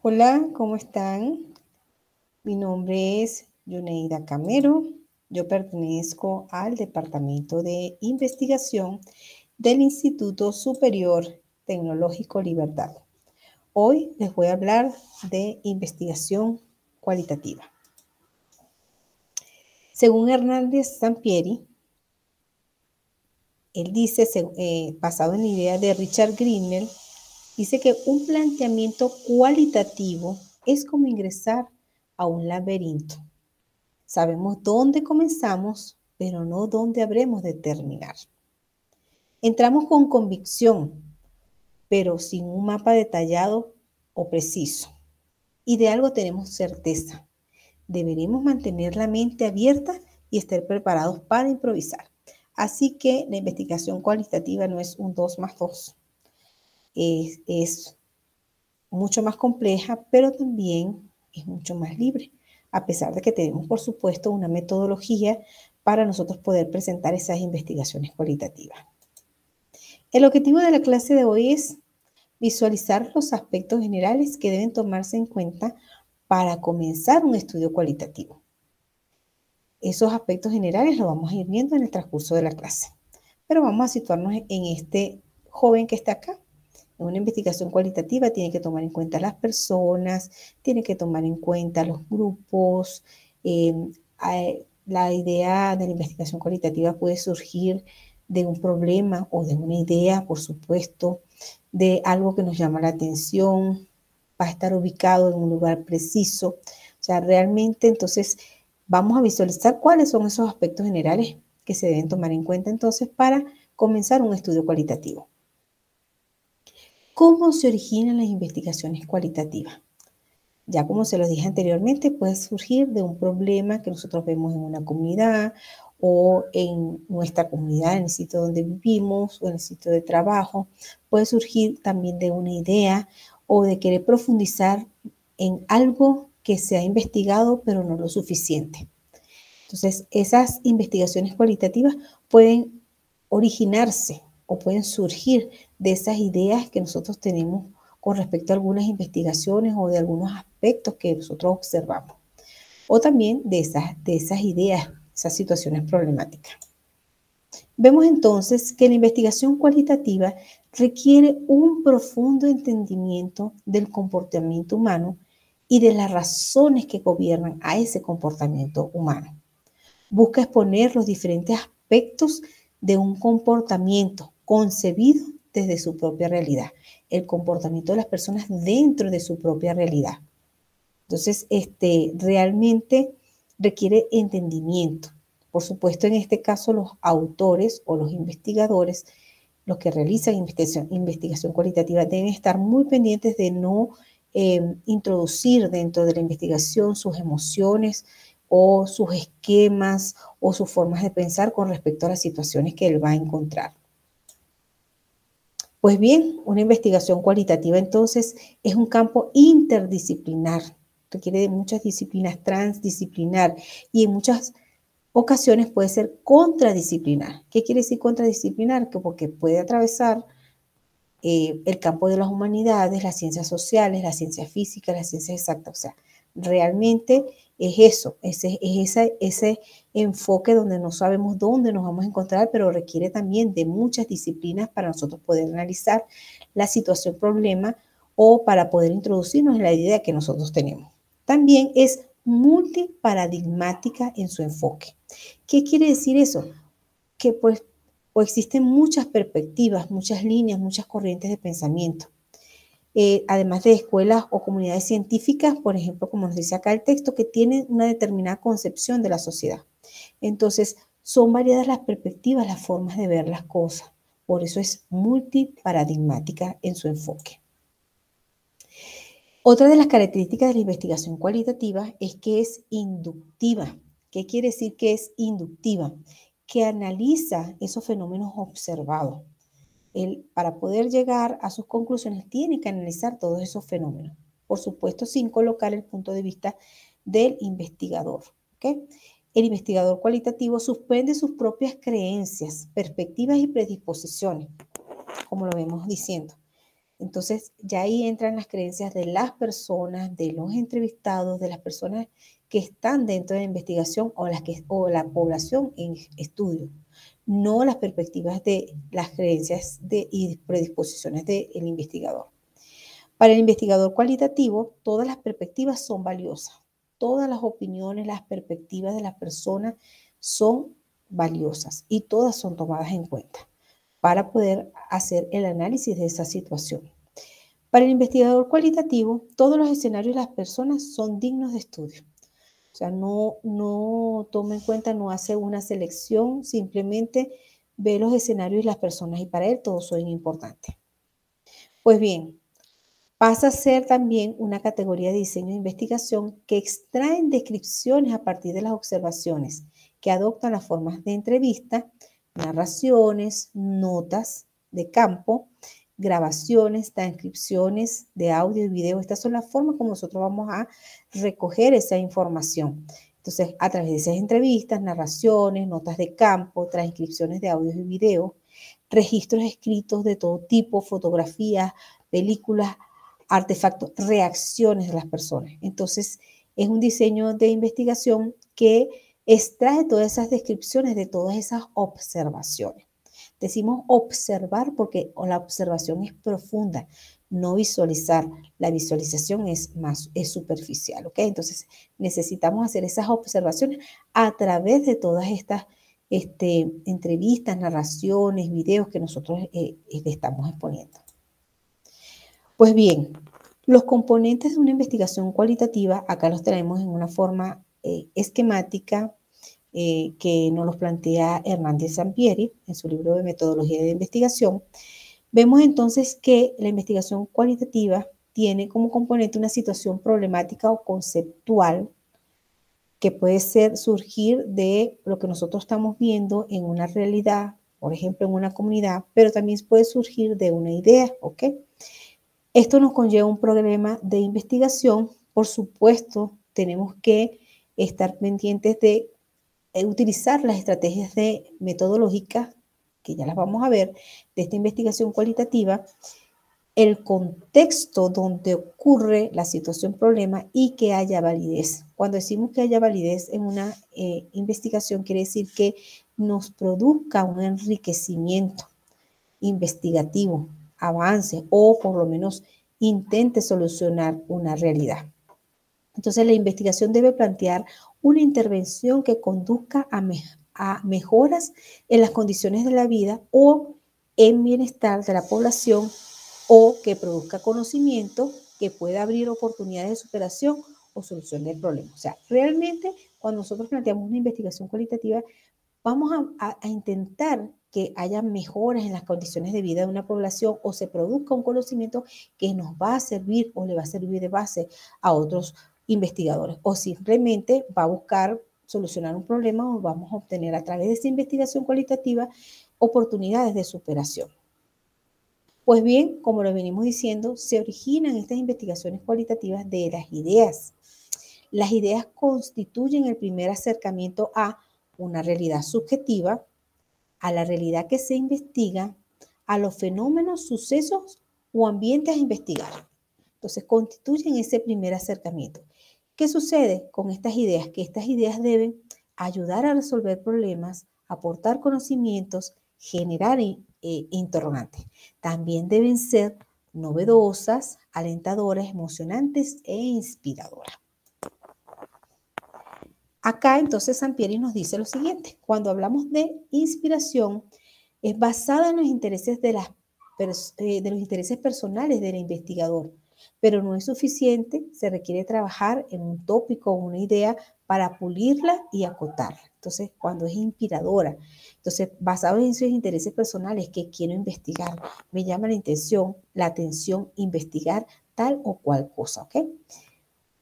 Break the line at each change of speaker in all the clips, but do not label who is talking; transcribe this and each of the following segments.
Hola, ¿cómo están? Mi nombre es Yuneida Camero. Yo pertenezco al Departamento de Investigación del Instituto Superior Tecnológico Libertad. Hoy les voy a hablar de investigación cualitativa. Según Hernández Sampieri, él dice, basado en la idea de Richard Grimmer, dice que un planteamiento cualitativo es como ingresar a un laberinto. Sabemos dónde comenzamos, pero no dónde habremos de terminar. Entramos con convicción, pero sin un mapa detallado o preciso. Y de algo tenemos certeza. Deberemos mantener la mente abierta y estar preparados para improvisar. Así que la investigación cualitativa no es un 2 más 2. Es mucho más compleja, pero también es mucho más libre, a pesar de que tenemos, por supuesto, una metodología para nosotros poder presentar esas investigaciones cualitativas. El objetivo de la clase de hoy es visualizar los aspectos generales que deben tomarse en cuenta para comenzar un estudio cualitativo. Esos aspectos generales los vamos a ir viendo en el transcurso de la clase, pero vamos a situarnos en este joven que está acá. En una investigación cualitativa tiene que tomar en cuenta las personas, tiene que tomar en cuenta los grupos. La idea de la investigación cualitativa puede surgir de un problema o de una idea, por supuesto, de algo que nos llama la atención, va a estar ubicado en un lugar preciso. O sea, realmente entonces vamos a visualizar cuáles son esos aspectos generales que se deben tomar en cuenta entonces para comenzar un estudio cualitativo. ¿Cómo se originan las investigaciones cualitativas? Ya como se los dije anteriormente, puede surgir de un problema que nosotros vemos en una comunidad o en nuestra comunidad, en el sitio donde vivimos o en el sitio de trabajo. Puede surgir también de una idea o de querer profundizar en algo que se ha investigado pero no lo suficiente. Entonces, esas investigaciones cualitativas pueden originarse o pueden surgir de esas ideas que nosotros tenemos con respecto a algunas investigaciones o de algunos aspectos que nosotros observamos. O también de esas ideas, esas situaciones problemáticas. Vemos entonces que la investigación cualitativa requiere un profundo entendimiento del comportamiento humano y de las razones que gobiernan a ese comportamiento humano. Busca exponer los diferentes aspectos de un comportamiento concebido desde su propia realidad, el comportamiento de las personas dentro de su propia realidad. Entonces, realmente requiere entendimiento. Por supuesto, en este caso, los autores o los investigadores, los que realizan investigación cualitativa, deben estar muy pendientes de no introducir dentro de la investigación sus emociones o sus esquemas o sus formas de pensar con respecto a las situaciones que él va a encontrar. Pues bien, una investigación cualitativa entonces es un campo interdisciplinar, requiere de muchas disciplinas, transdisciplinar, y en muchas ocasiones puede ser contradisciplinar. ¿Qué quiere decir contradisciplinar? Que porque puede atravesar el campo de las humanidades, las ciencias sociales, las ciencias físicas, las ciencias exactas. O sea, realmente es eso, ese enfoque donde no sabemos dónde nos vamos a encontrar, pero requiere también de muchas disciplinas para nosotros poder analizar la situación, problema o para poder introducirnos en la idea que nosotros tenemos. También es multiparadigmática en su enfoque. ¿Qué quiere decir eso? Que pues o existen muchas perspectivas, muchas líneas, muchas corrientes de pensamiento. Además de escuelas o comunidades científicas, por ejemplo, como nos dice acá el texto, que tienen una determinada concepción de la sociedad. Entonces, son variadas las perspectivas, las formas de ver las cosas. Por eso es multiparadigmática en su enfoque. Otra de las características de la investigación cualitativa es que es inductiva. ¿Qué quiere decir que es inductiva? Que analiza esos fenómenos observados. Él, para poder llegar a sus conclusiones, tiene que analizar todos esos fenómenos. Por supuesto, sin colocar el punto de vista del investigador. ¿Okay? El investigador cualitativo suspende sus propias creencias, perspectivas y predisposiciones, como lo vemos diciendo. Entonces, ya ahí entran las creencias de las personas, de los entrevistados, de las personas que están dentro de la investigación o la población en estudio, no las perspectivas de las creencias y predisposiciones del investigador. Para el investigador cualitativo, todas las perspectivas son valiosas. Todas las opiniones, las perspectivas de las personas son valiosas y todas son tomadas en cuenta para poder hacer el análisis de esa situación. Para el investigador cualitativo, todos los escenarios de las personas son dignos de estudio. O sea, no toma en cuenta, no hace una selección, simplemente ve los escenarios y las personas y para él todos son importantes. Pues bien, pasa a ser también una categoría de diseño de investigación que extraen descripciones a partir de las observaciones, que adoptan las formas de entrevista, narraciones, notas de campo, grabaciones, transcripciones de audio y video. Estas son las formas como nosotros vamos a recoger esa información. Entonces, a través de esas entrevistas, narraciones, notas de campo, transcripciones de audio y video, registros escritos de todo tipo, fotografías, películas, artefactos, reacciones de las personas. Entonces, es un diseño de investigación que extrae todas esas descripciones de todas esas observaciones. Decimos observar porque la observación es profunda, no visualizar. La visualización es superficial, ¿ok? Entonces, necesitamos hacer esas observaciones a través de todas estas entrevistas, narraciones, videos que nosotros le estamos exponiendo. Pues bien, los componentes de una investigación cualitativa, acá los tenemos en una forma esquemática que nos los plantea Hernández Sampieri en su libro de Metodología de Investigación. Vemos entonces que la investigación cualitativa tiene como componente una situación problemática o conceptual que puede surgir de lo que nosotros estamos viendo en una realidad, por ejemplo, en una comunidad, pero también puede surgir de una idea, ¿ok? Esto nos conlleva un problema de investigación. Por supuesto, tenemos que estar pendientes de utilizar las estrategias metodológicas, que ya las vamos a ver, de esta investigación cualitativa, el contexto donde ocurre la situación problema y que haya validez. Cuando decimos que haya validez en una investigación, quiere decir que nos produzca un enriquecimiento investigativo, avance o por lo menos intente solucionar una realidad. Entonces la investigación debe plantear una intervención que conduzca a mejoras en las condiciones de la vida o en bienestar de la población o que produzca conocimiento que pueda abrir oportunidades de superación o solución del problema. O sea, realmente cuando nosotros planteamos una investigación cualitativa, vamos a intentar que haya mejoras en las condiciones de vida de una población o se produzca un conocimiento que nos va a servir o le va a servir de base a otros investigadores o simplemente va a buscar solucionar un problema o vamos a obtener a través de esa investigación cualitativa oportunidades de superación. Pues bien, como lo venimos diciendo, se originan estas investigaciones cualitativas de las ideas. Las ideas constituyen el primer acercamiento a una realidad subjetiva, a la realidad que se investiga, a los fenómenos, sucesos o ambientes a investigar. Entonces, constituyen ese primer acercamiento. ¿Qué sucede con estas ideas? Que estas ideas deben ayudar a resolver problemas, aportar conocimientos, generar interrogantes. También deben ser novedosas, alentadoras, emocionantes e inspiradoras. Acá entonces Sampieri nos dice lo siguiente: cuando hablamos de inspiración, es basada en los intereses de los intereses personales del investigador, pero no es suficiente, se requiere trabajar en un tópico o una idea para pulirla y acotarla. Entonces, cuando es inspiradora, entonces basado en sus intereses personales, que quiero investigar, me llama la atención investigar tal o cual cosa, ¿ok?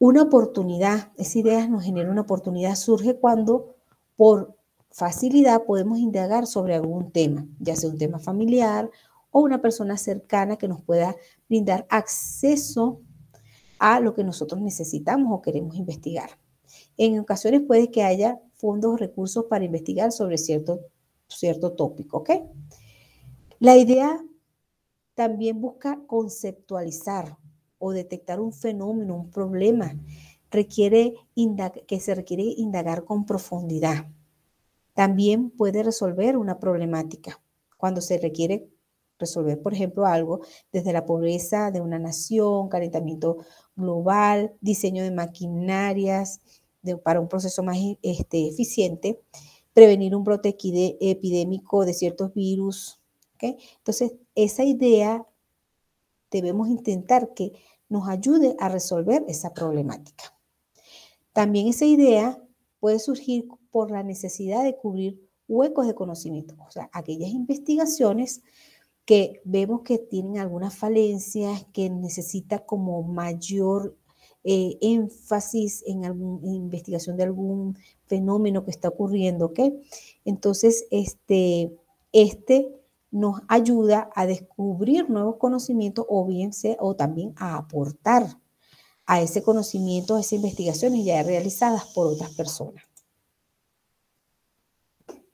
Una oportunidad, esa idea nos genera una oportunidad, surge cuando por facilidad podemos indagar sobre algún tema, ya sea un tema familiar o una persona cercana que nos pueda brindar acceso a lo que nosotros necesitamos o queremos investigar. En ocasiones puede que haya fondos o recursos para investigar sobre cierto tópico, ¿ok? La idea También busca conceptualizar o detectar un fenómeno, un problema que se requiere indagar con profundidad. También puede resolver una problemática cuando se requiere resolver, por ejemplo, algo desde la pobreza de una nación, calentamiento global, diseño de maquinarias para un proceso más eficiente, prevenir un brote epidémico de ciertos virus. ¿Okay? Entonces, esa idea debemos intentar que nos ayude a resolver esa problemática. También esa idea puede surgir por la necesidad de cubrir huecos de conocimiento, o sea, aquellas investigaciones que vemos que tienen algunas falencias, que necesita como mayor énfasis en investigación de algún fenómeno que está ocurriendo, ¿ok? Entonces, este nos ayuda a descubrir nuevos conocimientos o también a aportar a ese conocimiento, a esas investigaciones ya realizadas por otras personas.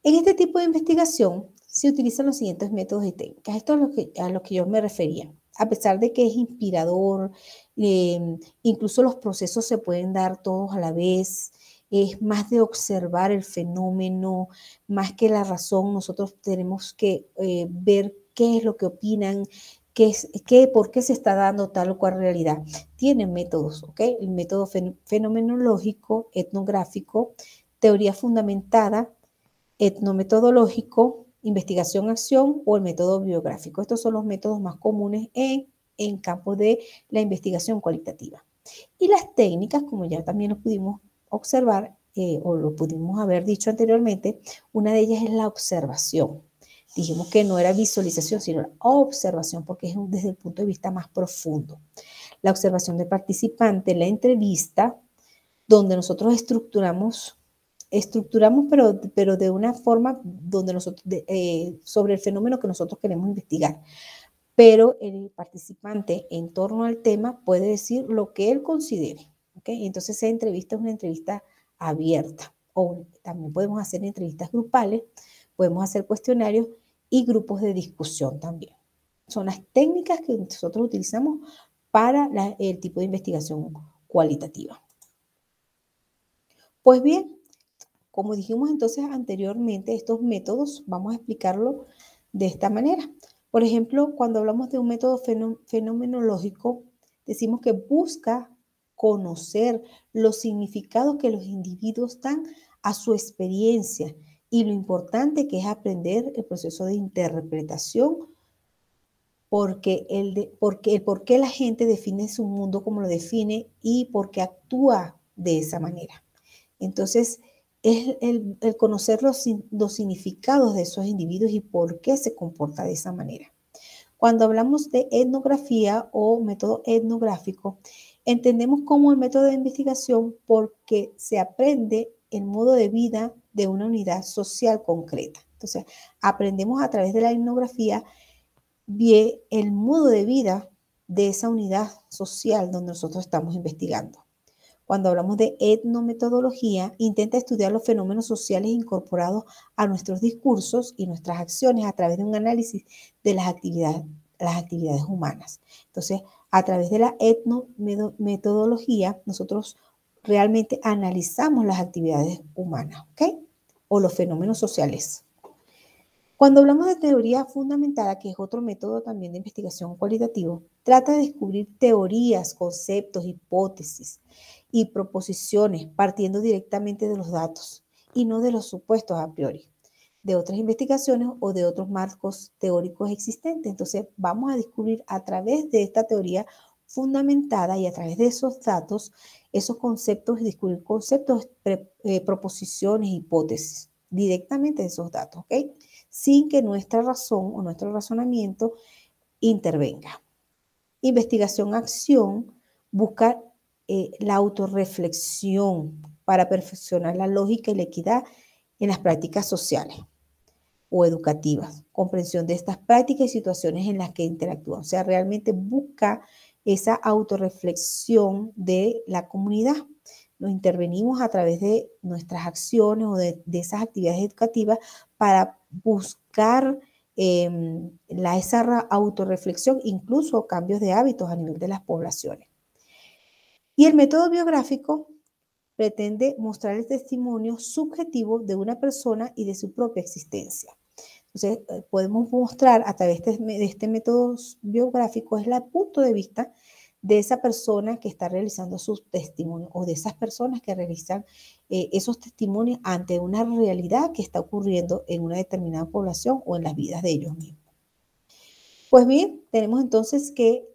En este tipo de investigación se utilizan los siguientes métodos y técnicas. Esto es a lo que yo me refería. A pesar de que es inspirador, incluso los procesos se pueden dar todos a la vez, es más de observar el fenómeno, más que la razón. Nosotros tenemos que ver qué es lo que opinan, por qué se está dando tal o cual realidad. Tienen métodos, ¿ok? El método fenomenológico, etnográfico, teoría fundamentada, etnometodológico, investigación-acción o el método biográfico. Estos son los métodos más comunes en campo de la investigación cualitativa. Y las técnicas, como ya también lo pudimos observar o lo pudimos haber dicho anteriormente, una de ellas es la observación. Dijimos que no era visualización, sino la observación, porque es desde el punto de vista más profundo. La observación del participante, la entrevista, donde nosotros estructuramos, pero de una forma donde sobre el fenómeno que nosotros queremos investigar. Pero el participante en torno al tema puede decir lo que él considere. ¿Okay? Entonces, esa entrevista es una entrevista abierta. O también podemos hacer entrevistas grupales, podemos hacer cuestionarios y grupos de discusión también. Son las técnicas que nosotros utilizamos para el tipo de investigación cualitativa. Pues bien, como dijimos entonces anteriormente, estos métodos vamos a explicarlo de esta manera. Por ejemplo, cuando hablamos de un método fenomenológico, decimos que busca conocer los significados que los individuos dan a su experiencia y lo importante que es aprender el proceso de interpretación porque el por qué la gente define su mundo como lo define y por qué actúa de esa manera. Entonces, es el conocer los significados de esos individuos y por qué se comporta de esa manera. Cuando hablamos de etnografía o método etnográfico, entendemos como el método de investigación porque se aprende el modo de vida de una unidad social concreta. Entonces, aprendemos a través de la etnografía bien el modo de vida de esa unidad social donde nosotros estamos investigando. Cuando hablamos de etnometodología, intenta estudiar los fenómenos sociales incorporados a nuestros discursos y nuestras acciones a través de un análisis de las actividades humanas. Entonces, a través de la etnometodología, nosotros realmente analizamos las actividades humanas, ¿ok? O los fenómenos sociales. Cuando hablamos de teoría fundamentada, que es otro método también de investigación cualitativo, trata de descubrir teorías, conceptos, hipótesis y proposiciones partiendo directamente de los datos y no de los supuestos a priori, de otras investigaciones o de otros marcos teóricos existentes. Entonces, vamos a descubrir a través de esta teoría fundamentada y a través de esos datos, esos conceptos, descubrir conceptos, proposiciones, hipótesis, directamente de esos datos, ¿ok? Sin que nuestra razón o nuestro razonamiento intervenga. Investigación-acción busca la autorreflexión para perfeccionar la lógica y la equidad en las prácticas sociales o educativas, comprensión de estas prácticas y situaciones en las que interactúan. O sea, realmente busca esa autorreflexión de la comunidad. Nos intervenimos a través de nuestras acciones o de esas actividades educativas para buscar esa autorreflexión, incluso cambios de hábitos a nivel de las poblaciones. Y el método biográfico pretende mostrar el testimonio subjetivo de una persona y de su propia existencia. Entonces, podemos mostrar a través de este método biográfico es el punto de vista de esa persona que está realizando sus testimonios o de esas personas que realizan esos testimonios ante una realidad que está ocurriendo en una determinada población o en las vidas de ellos mismos. Pues bien, tenemos entonces que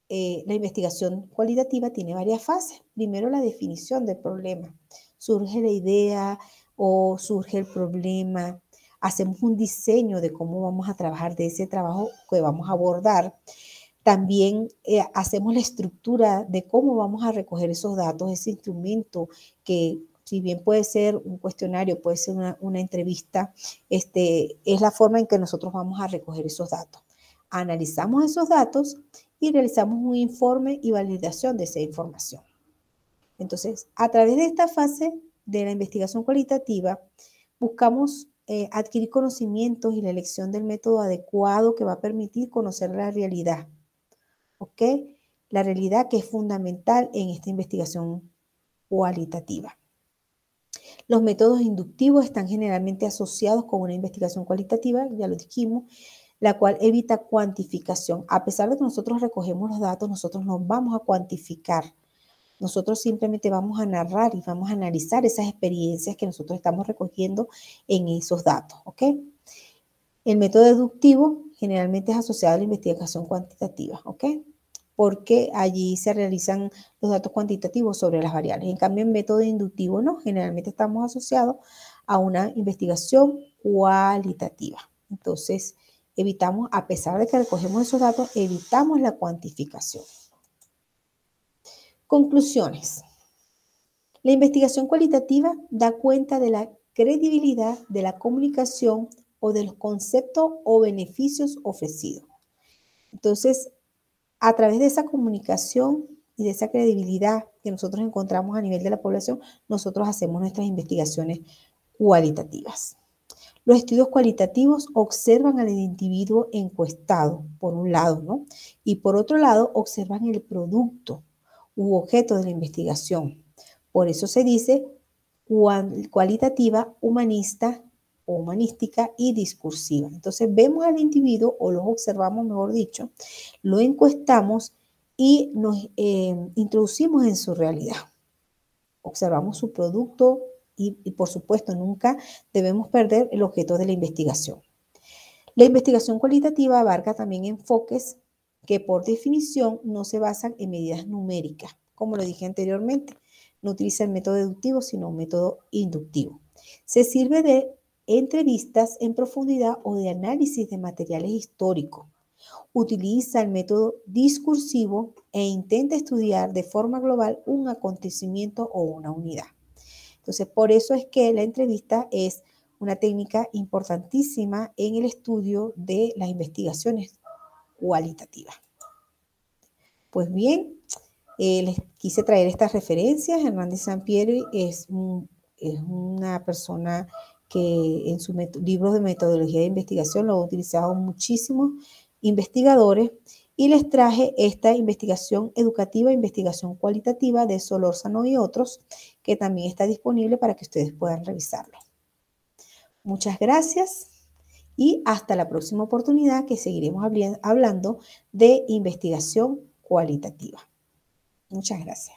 la investigación cualitativa tiene varias fases. Primero, la definición del problema. Surge la idea o surge el problema. Hacemos un diseño de cómo vamos a trabajar de ese trabajo que vamos a abordar. También hacemos la estructura de cómo vamos a recoger esos datos, ese instrumento que si bien puede ser un cuestionario, puede ser una entrevista, es la forma en que nosotros vamos a recoger esos datos. Analizamos esos datos y realizamos un informe y validación de esa información. Entonces, a través de esta fase de la investigación cualitativa, buscamos adquirir conocimientos y la elección del método adecuado que va a permitir conocer la realidad. ¿Ok? La realidad que es fundamental en esta investigación cualitativa. Los métodos inductivos están generalmente asociados con una investigación cualitativa, ya lo dijimos, la cual evita cuantificación. A pesar de que nosotros recogemos los datos, nosotros no vamos a cuantificar. Nosotros simplemente vamos a narrar y vamos a analizar esas experiencias que nosotros estamos recogiendo en esos datos, ¿ok? El método deductivo generalmente es asociado a la investigación cuantitativa, ¿ok? Porque allí se realizan los datos cuantitativos sobre las variables. En cambio, el método inductivo no, generalmente estamos asociados a una investigación cualitativa. Entonces, evitamos, a pesar de que recogemos esos datos, evitamos la cuantificación. Conclusiones. La investigación cualitativa da cuenta de la credibilidad de la comunicación o de los conceptos o beneficios ofrecidos. Entonces, a través de esa comunicación y de esa credibilidad que nosotros encontramos a nivel de la población, nosotros hacemos nuestras investigaciones cualitativas. Los estudios cualitativos observan al individuo encuestado, por un lado, ¿no? Y por otro lado, observan el producto u objeto de la investigación. Por eso se dice cualitativa, humanista o humanística y discursiva. Entonces vemos al individuo o lo observamos, mejor dicho, lo encuestamos y nos introducimos en su realidad. Observamos su producto y por supuesto nunca debemos perder el objeto de la investigación. La investigación cualitativa abarca también enfoques que por definición no se basan en medidas numéricas, como lo dije anteriormente. No utiliza el método deductivo, sino un método inductivo. Se sirve de entrevistas en profundidad o de análisis de materiales históricos. Utiliza el método discursivo e intenta estudiar de forma global un acontecimiento o una unidad. Entonces, por eso es que la entrevista es una técnica importantísima en el estudio de las investigaciones cualitativas. Pues bien, les quise traer estas referencias. Hernández Sampieri es una persona que en sus libros de metodología de investigación lo han utilizado muchísimos investigadores y les traje esta investigación educativa, investigación cualitativa de Solórzano y otros, que también está disponible para que ustedes puedan revisarlo. Muchas gracias y hasta la próxima oportunidad que seguiremos hablando de investigación cualitativa. Muchas gracias.